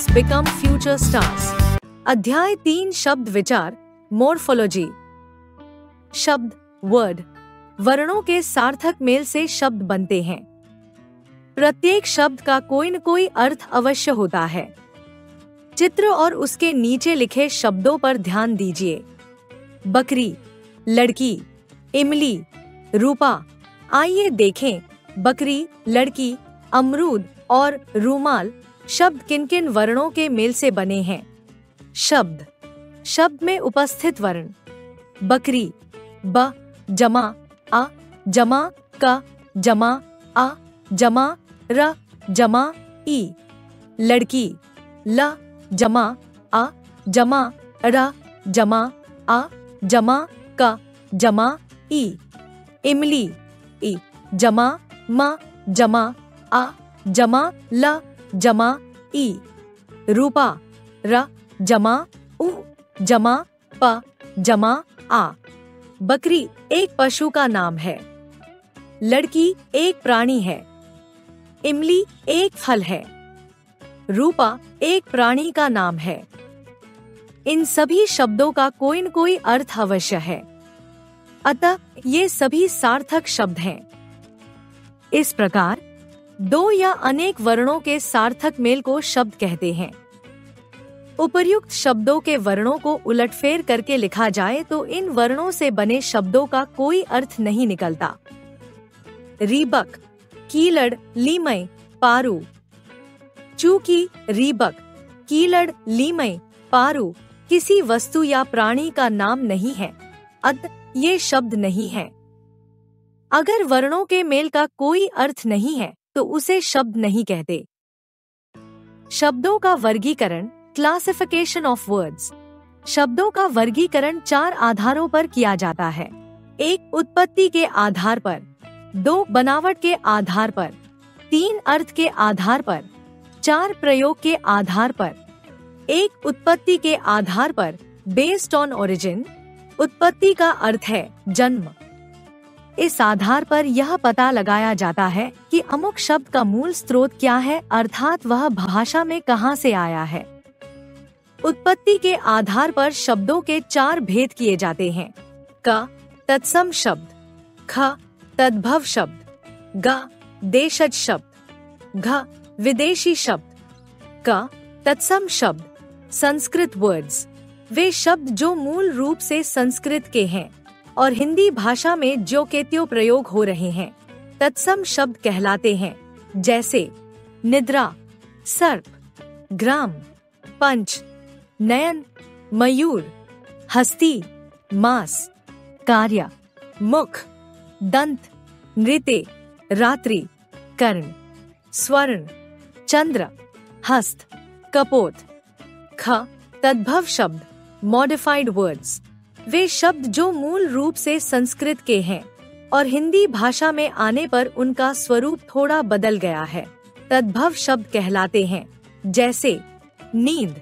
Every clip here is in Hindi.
boys become future stars. अध्याय 3 शब्द विचार मोर्फोलॉजी। शब्द वर्ड वर्णों के सार्थक मेल से शब्द बनते हैं। प्रत्येक शब्द का कोई न कोई अर्थ अवश्य होता है। चित्र और उसके नीचे लिखे शब्दों पर ध्यान दीजिए। बकरी, लड़की, इमली, रूपा। आइए देखें बकरी, लड़की, अमरूद और रूमाल शब्द किन किन वर्णों के मेल से बने हैं। शब्द में उपस्थित वर्ण बकरी ब जमा आ जमा क जमा आ जमा र जमा ई, लड़की ल जमा आ जमा र जमा आ जमा क जमा ई, इमली ई जमा म जमा आ जमा ल जमा ई, रूपा र जमा उ जमा प जमा आ। बकरी एक पशु का नाम है। लड़की एक प्राणी है। इमली एक फल है। रूपा एक प्राणी का नाम है। इन सभी शब्दों का कोई न कोई अर्थ अवश्य है, अतः ये सभी सार्थक शब्द हैं। इस प्रकार दो या अनेक वर्णों के सार्थक मेल को शब्द कहते हैं। उपर्युक्त शब्दों के वर्णों को उलटफेर करके लिखा जाए तो इन वर्णों से बने शब्दों का कोई अर्थ नहीं निकलता। रीबक, कीलड़, लीमय, पारू। चूंकि रीबक, कीलड़, लीमय, पारू किसी वस्तु या प्राणी का नाम नहीं है, अतः ये शब्द नहीं है। अगर वर्णों के मेल का कोई अर्थ नहीं है तो उसे शब्द नहीं कहते। शब्दों का वर्गीकरण क्लासिफिकेशन ऑफ वर्ड्स। शब्दों का वर्गीकरण 4 आधारों पर किया जाता है। 1 उत्पत्ति के आधार पर, 2 बनावट के आधार पर, 3 अर्थ के आधार पर, 4 प्रयोग के आधार पर। 1 उत्पत्ति के आधार पर बेस्ड ऑन ओरिजिन। उत्पत्ति का अर्थ है जन्म। इस आधार पर यह पता लगाया जाता है कि अमुक शब्द का मूल स्रोत क्या है, अर्थात वह भाषा में कहां से आया है। उत्पत्ति के आधार पर शब्दों के 4 भेद किए जाते हैं। क तत्सम शब्द, ख तद्भव शब्द, ग देशज शब्द, घ विदेशी शब्द। क तत्सम शब्द संस्कृत वर्ड्स, वे शब्द जो मूल रूप से संस्कृत के हैं और हिंदी भाषा में जो के त्यों प्रयोग हो रहे हैं तत्सम शब्द कहलाते हैं, जैसे निद्रा, सर्प, ग्राम, पंच, नयन, मयूर, हस्ती, मास, कार्य, मुख, दंत, नृत्य, रात्रि, कर्ण, स्वर्ण, चंद्र, हस्त, कपोत। ख तद्भव शब्द मॉडिफाइड वर्ड्स, वे शब्द जो मूल रूप से संस्कृत के हैं और हिंदी भाषा में आने पर उनका स्वरूप थोड़ा बदल गया है, तद्भव शब्द कहलाते हैं, जैसे नींद,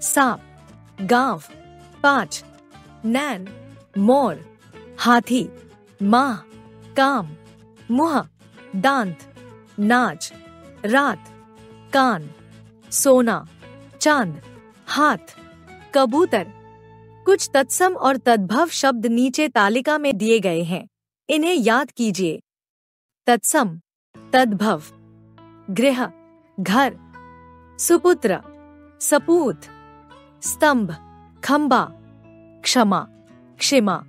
सांप, गांव, पांच, नैन, मोर, हाथी, माह, काम, मुह, दांत, नाच, रात, कान, सोना, चांद, हाथ, कबूतर। कुछ तत्सम और तद्भव शब्द नीचे तालिका में दिए गए हैं, इन्हें याद कीजिए। तत्सम तद्भव गृह, घर, सुपुत्र, सपूत, स्तंभ, खंबा, क्षमा, क्षिमा,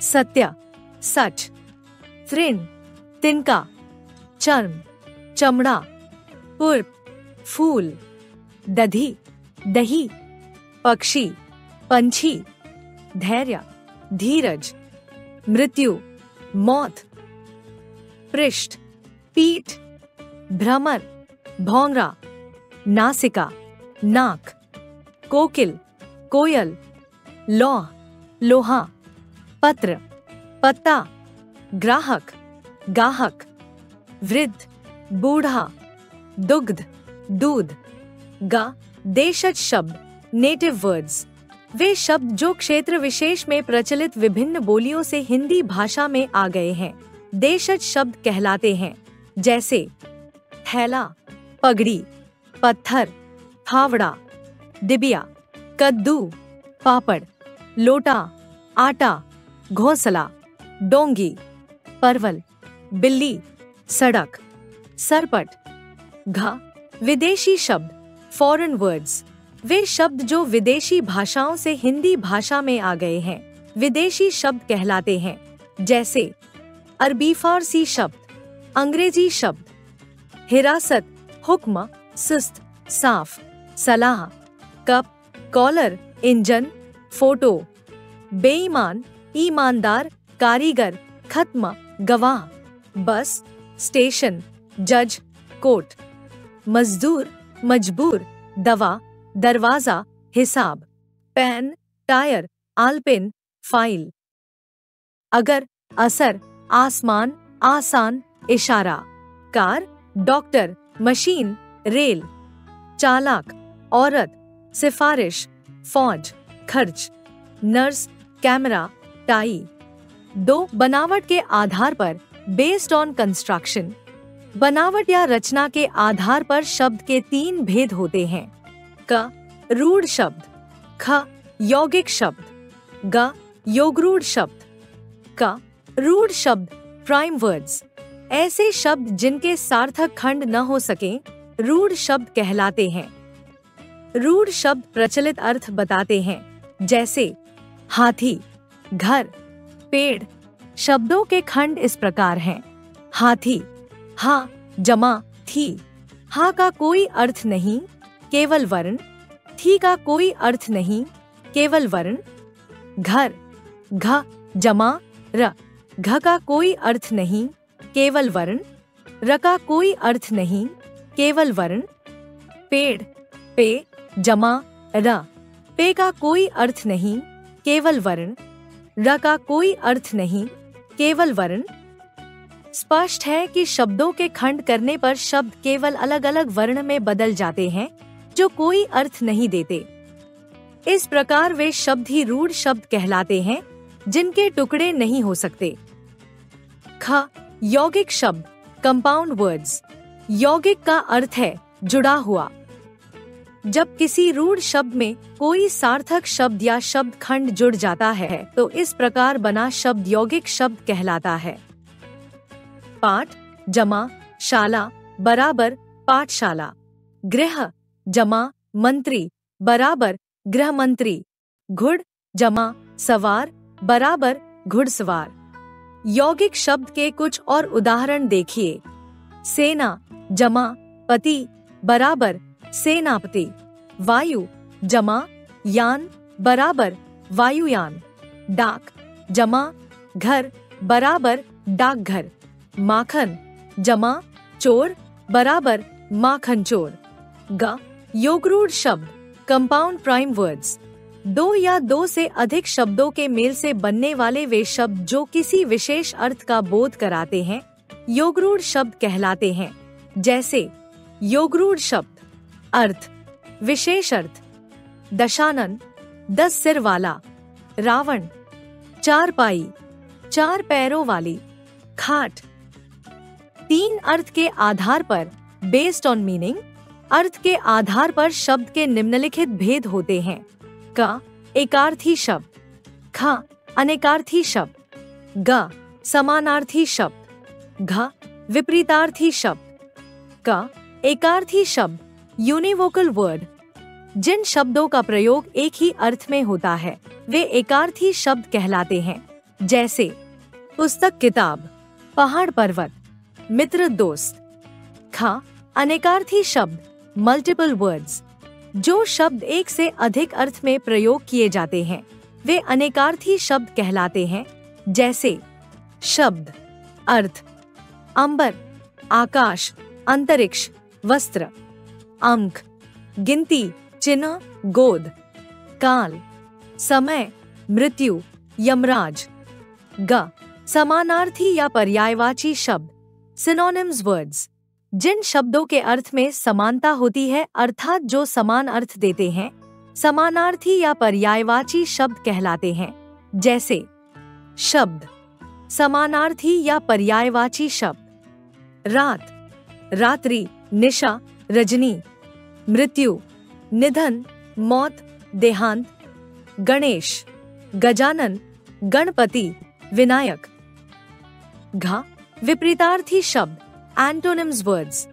सत्य, सच, तृण, तिनका, चर्म, चमड़ा, पुष्प, फूल, दधी, दही, पक्षी, पंछी, धैर्य, धीरज, मृत्यु, मौत, पृष्ठ, पीठ, भ्रमर, भौंगरा, नासिका, नाक, कोकिल, कोयल, लौह, लोहा, पत्र, पत्ता, ग्राहक, गाहक, वृद्ध, बूढ़ा, दुग्ध, दूध। ग देशज शब्द नेटिव वर्ड्स, वे शब्द जो क्षेत्र विशेष में प्रचलित विभिन्न बोलियों से हिंदी भाषा में आ गए हैं, देशज शब्द कहलाते हैं, जैसे थैला, पगड़ी, पत्थर, फावड़ा, डिबिया, कद्दू, पापड़, लोटा, आटा, घोंसला, डोंगी, परवल, बिल्ली, सड़क, सरपट। घ, विदेशी शब्द, फॉरेन वर्ड्स, वे शब्द जो विदेशी भाषाओं से हिंदी भाषा में आ गए हैं, विदेशी शब्द कहलाते हैं। जैसे अरबी फारसी शब्द, अंग्रेजी शब्द। हिरासत, हुक्म, सुस्त, साफ, सलाह, कप, कॉलर, इंजन, फोटो। बेईमान, ईमानदार, कारीगर, खत्म, गवाह। बस, स्टेशन, जज, कोर्ट। मजदूर, मजबूर, दवा, दरवाजा, हिसाब। पैन, टायर, आलपिन, फाइल। अगर, असर, आसमान, आसान, इशारा। Car, doctor, machine, rail. चालाक, औरत, सिफारिश, फौज, खर्च। Nurse, camera, tie. 2, बनावट के आधार पर, बेस्ड ऑन कंस्ट्रक्शन। बनावट या रचना के आधार पर शब्द के 3 भेद होते हैं। क, रूढ़ शब्द। ख, यौगिक शब्द। ग, योगरूढ़ शब्द। क, रूढ़ शब्द, प्राइम वर्ड्स, ऐसे शब्द जिनके सार्थक खंड न हो सके, रूढ़ शब्द कहलाते हैं। रूढ़ शब्द प्रचलित अर्थ बताते हैं, जैसे हाथी, घर, पेड़। शब्दों के खंड इस प्रकार हैं। हाथी, हा, जमा, थी। हा का कोई अर्थ नहीं, केवल वर्ण। थी का कोई अर्थ नहीं, केवल वर्ण। घर, घ, जमा, र। घ का कोई अर्थ नहीं, केवल वर्ण। र का कोई अर्थ नहीं, केवल वर्ण। पेड़, पे, जमा, र। पे का कोई अर्थ नहीं, केवल वर्ण। र का कोई अर्थ नहीं, केवल वर्ण। स्पष्ट है कि शब्दों के खंड करने पर शब्द केवल अलग अलग वर्ण में बदल जाते हैं, जो कोई अर्थ नहीं देते। इस प्रकार वे शब्द ही रूढ़ शब्द कहलाते हैं, जिनके टुकड़े नहीं हो सकते। ख, यौगिक शब्द, कंपाउंड वर्ड्स। यौगिक का अर्थ है जुड़ा हुआ। जब किसी रूढ़ शब्द में कोई सार्थक शब्द या शब्द खंड जुड़ जाता है, तो इस प्रकार बना शब्द यौगिक शब्द कहलाता है। पाठ, जमा, शाला, बराबर, पाठशाला। गृह, जमा, मंत्री, बराबर, गृह मंत्री। घुड़, जमा, सवार, बराबर, घुड़सवार। यौगिक शब्द के कुछ और उदाहरण देखिए। सेना, जमा, पति, बराबर, सेनापति। वायु, जमा, यान, बराबर, वायुयान। डाक, जमा, घर, बराबर, डाकघर। माखन, जमा, चोर, बराबर, माखन चोर। ग, योगरूढ़ शब्द, कंपाउंड प्राइम वर्ड्स। 2 या 2 से अधिक शब्दों के मेल से बनने वाले वे शब्द जो किसी विशेष अर्थ का बोध कराते हैं, योगरूढ़ शब्द कहलाते हैं। जैसे योगरूढ़ शब्द, अर्थ, विशेष अर्थ। दशानन, 10 सिर वाला। रावण, चारपाई, 4 पैरों वाली। खाट। 3 अर्थ के आधार पर, बेस्ड ऑन मीनिंग, अर्थ के आधार पर शब्द के निम्नलिखित भेद होते हैं। क, एकार्थी शब्द। ख, अनेकार्थी शब्द। ग, समानार्थी शब्द। घ, विपरीतार्थी शब्द। क, एकार्थी शब्द, यूनिवोकल वर्ड। जिन शब्दों का प्रयोग एक ही अर्थ में होता है, वे एकार्थी शब्द कहलाते हैं। जैसे पुस्तक, किताब, पहाड़, पर्वत, मित्र, दोस्त। ख, अनेकार्थी शब्द, मल्टीपल वर्ड्स। जो शब्द एक से अधिक अर्थ में प्रयोग किए जाते हैं, वे अनेकार्थी शब्द कहलाते हैं। जैसे शब्द, अर्थ, अंबर, आकाश, अंतरिक्ष, वस्त्र। अंक, गिनती, चिन्ह, गोद। काल, समय, मृत्यु, यमराज। ग, समानार्थी या पर्यायवाची शब्द, सिनोनिम्स वर्ड्स। जिन शब्दों के अर्थ में समानता होती है, अर्थात जो समान अर्थ देते हैं, समानार्थी या पर्यायवाची शब्द कहलाते हैं। जैसे शब्द, समानार्थी या पर्यायवाची शब्द। रात, रात्रि, निशा, रजनी। मृत्यु, निधन, मौत, देहांत। गणेश, गजानन, गणपति, विनायक। घ, विपरीतार्थी शब्द, एंटोनिम्स वर्ड्स।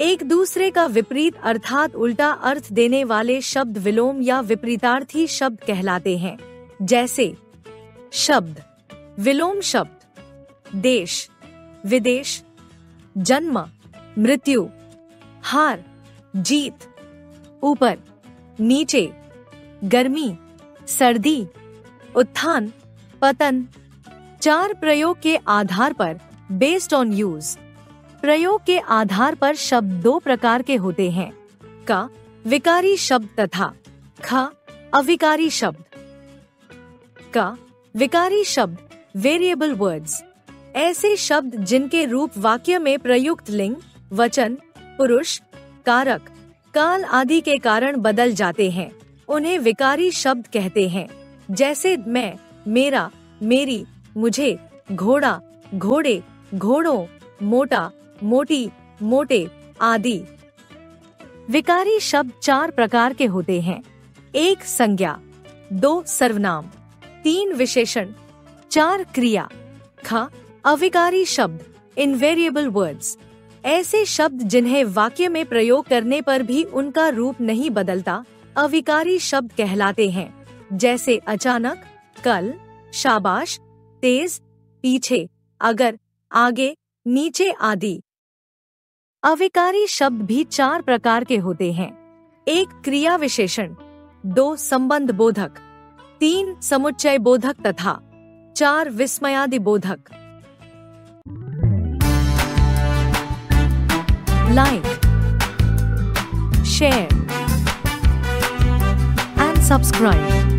एक दूसरे का विपरीत अर्थात उल्टा अर्थ देने वाले शब्द विलोम या विपरीतार्थी शब्द कहलाते हैं। जैसे शब्द, विलोम शब्द। देश, विदेश। जन्म, मृत्यु। हार, जीत। ऊपर, नीचे। गर्मी, सर्दी। उत्थान, पतन। 4 प्रयोग के आधार पर, बेस्ड ऑन यूज। प्रयोग के आधार पर शब्द 2 प्रकार के होते हैं। क, विकारी शब्द तथा ख, अविकारी शब्द। क, विकारी शब्द, वेरिएबल वर्ड्स। ऐसे शब्द जिनके रूप वाक्य में प्रयुक्त लिंग, वचन, पुरुष, कारक, काल आदि के कारण बदल जाते हैं, उन्हें विकारी शब्द कहते हैं। जैसे मैं, मेरा, मेरी, मुझे, घोड़ा, घोड़े, घोड़ों, मोटा, मोटी, मोटे आदि। विकारी शब्द 4 प्रकार के होते हैं। 1 संज्ञा, 2 सर्वनाम, 3 विशेषण, 4 क्रिया। ख, अविकारी शब्द, इनवेरिएबल वर्ड्स। ऐसे शब्द जिन्हें वाक्य में प्रयोग करने पर भी उनका रूप नहीं बदलता, अविकारी शब्द कहलाते हैं। जैसे अचानक, कल, शाबाश, तेज, पीछे, अगर, आगे, नीचे आदि। अविकारी शब्द भी 4 प्रकार के होते हैं। 1 क्रिया विशेषण, 2 संबंध बोधक, 3 समुच्चय बोधक तथा 4 विस्मयादि बोधक। Like, share and subscribe.